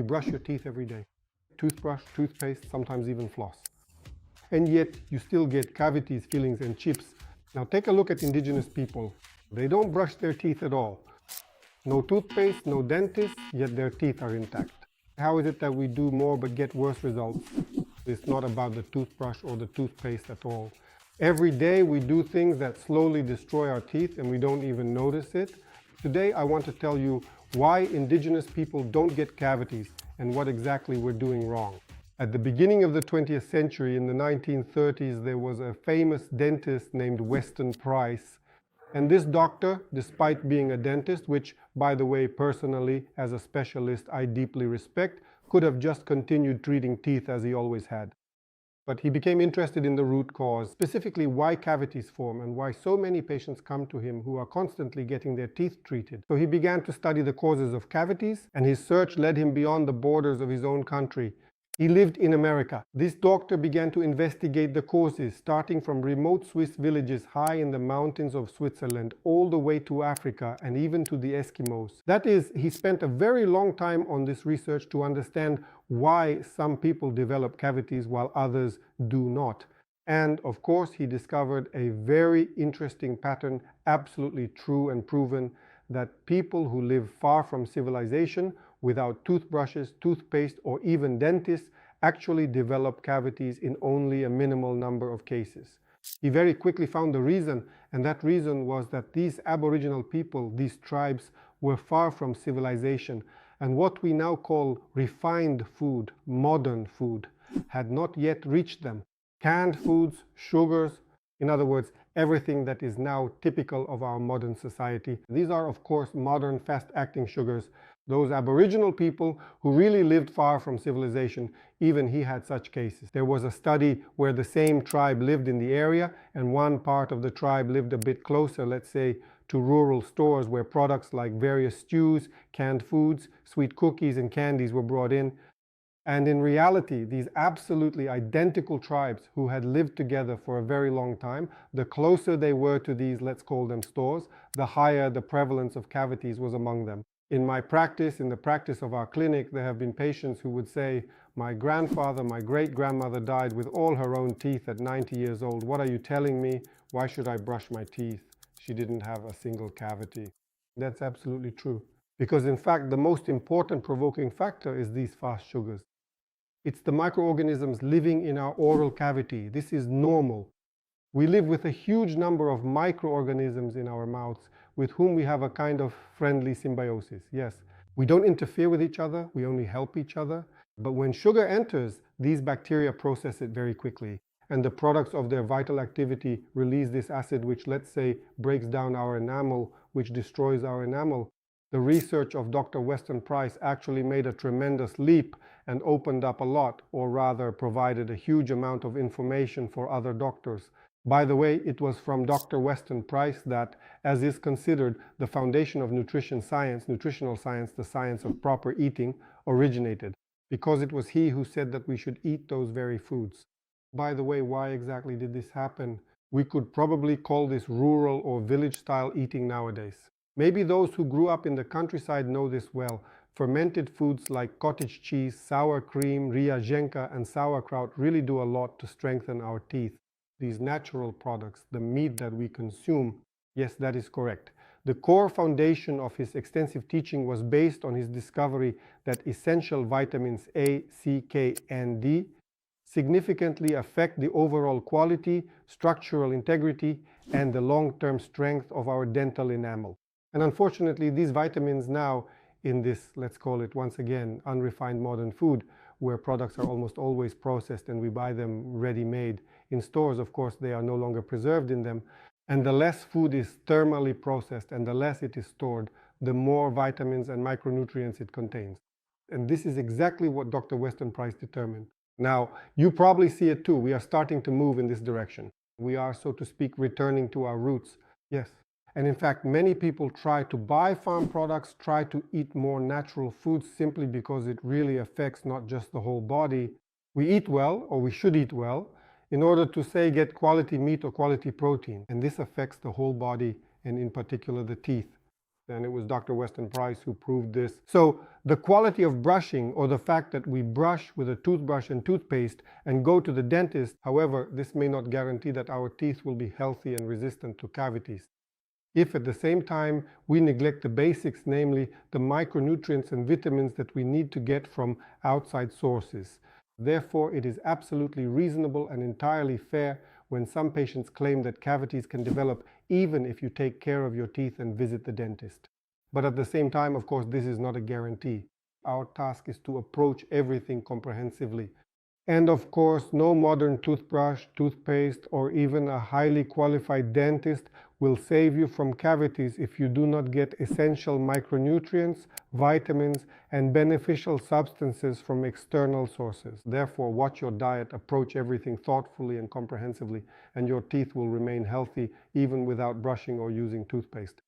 You brush your teeth every day. Toothbrush, toothpaste, sometimes even floss. And yet you still get cavities, fillings, and chips. Now take a look at indigenous people. They don't brush their teeth at all. No toothpaste, no dentist, yet their teeth are intact. How is it that we do more but get worse results? It's not about the toothbrush or the toothpaste at all. Every day we do things that slowly destroy our teeth and we don't even notice it. Today I want to tell you why indigenous people don't get cavities and what exactly we're doing wrong. At the beginning of the 20th century, in the 1930s, there was a famous dentist named Weston Price. And this doctor, despite being a dentist, which, by the way, personally, as a specialist, I deeply respect, could have just continued treating teeth as he always had. But he became interested in the root cause, specifically why cavities form and why so many patients come to him who are constantly getting their teeth treated. So he began to study the causes of cavities, and his search led him beyond the borders of his own country. He lived in America. This doctor began to investigate the causes, starting from remote Swiss villages high in the mountains of Switzerland, all the way to Africa and even to the Eskimos. That is, he spent a very long time on this research to understand why some people develop cavities while others do not. And of course, he discovered a very interesting pattern, absolutely true and proven, that people who live far from civilization, without toothbrushes, toothpaste, or even dentists, actually develop cavities in only a minimal number of cases. He very quickly found the reason, and that reason was that these Aboriginal people, these tribes, were far from civilization, and what we now call refined food, modern food, had not yet reached them. Canned foods, sugars, in other words, everything that is now typical of our modern society. These are, of course, modern fast-acting sugars. Those Aboriginal people who really lived far from civilization, even he had such cases. There was a study where the same tribe lived in the area and one part of the tribe lived a bit closer, let's say, to rural stores where products like various stews, canned foods, sweet cookies and candies were brought in. And in reality, these absolutely identical tribes who had lived together for a very long time, the closer they were to these, let's call them stores, the higher the prevalence of cavities was among them. In my practice, in the practice of our clinic, there have been patients who would say, my grandfather, my great-grandmother died with all her own teeth at 90 years old. What are you telling me? Why should I brush my teeth? She didn't have a single cavity. That's absolutely true. Because in fact, the most important provoking factor is these fast sugars. It's the microorganisms living in our oral cavity. This is normal. We live with a huge number of microorganisms in our mouths with whom we have a kind of friendly symbiosis. Yes, we don't interfere with each other, we only help each other. But when sugar enters, these bacteria process it very quickly. And the products of their vital activity release this acid which, let's say, breaks down our enamel, which destroys our enamel. The research of Dr. Weston Price actually made a tremendous leap and opened up a lot, or rather provided a huge amount of information for other doctors. By the way, it was from Dr. Weston Price that, as is considered the foundation of nutritional science, the science of proper eating, originated, because it was he who said that we should eat those very foods. By the way, why exactly did this happen? We could probably call this rural or village-style eating nowadays. Maybe those who grew up in the countryside know this well. Fermented foods like cottage cheese, sour cream, ryajenka, and sauerkraut really do a lot to strengthen our teeth. These natural products, the meat that we consume, yes, that is correct. The core foundation of his extensive teaching was based on his discovery that essential vitamins A, C, K, and D significantly affect the overall quality, structural integrity, and the long-term strength of our dental enamel. And unfortunately, these vitamins now, in this, let's call it once again, unrefined modern food, where products are almost always processed and we buy them ready-made. In stores, of course, they are no longer preserved in them. And the less food is thermally processed and the less it is stored, the more vitamins and micronutrients it contains. And this is exactly what Dr. Weston Price determined. Now, you probably see it too. We are starting to move in this direction. We are, so to speak, returning to our roots. Yes. And in fact, many people try to buy farm products, try to eat more natural foods simply because it really affects not just the whole body. We eat well, or we should eat well, in order to, say, get quality meat or quality protein. And this affects the whole body, and in particular the teeth. And it was Dr. Weston Price who proved this. So the quality of brushing, or the fact that we brush with a toothbrush and toothpaste and go to the dentist, however, this may not guarantee that our teeth will be healthy and resistant to cavities. If at the same time we neglect the basics, namely the micronutrients and vitamins that we need to get from outside sources. Therefore, it is absolutely reasonable and entirely fair when some patients claim that cavities can develop even if you take care of your teeth and visit the dentist. But at the same time, of course, this is not a guarantee. Our task is to approach everything comprehensively. And of course, no modern toothbrush, toothpaste, or even a highly qualified dentist will save you from cavities if you do not get essential micronutrients, vitamins, and beneficial substances from external sources. Therefore, watch your diet, approach everything thoughtfully and comprehensively, and your teeth will remain healthy even without brushing or using toothpaste.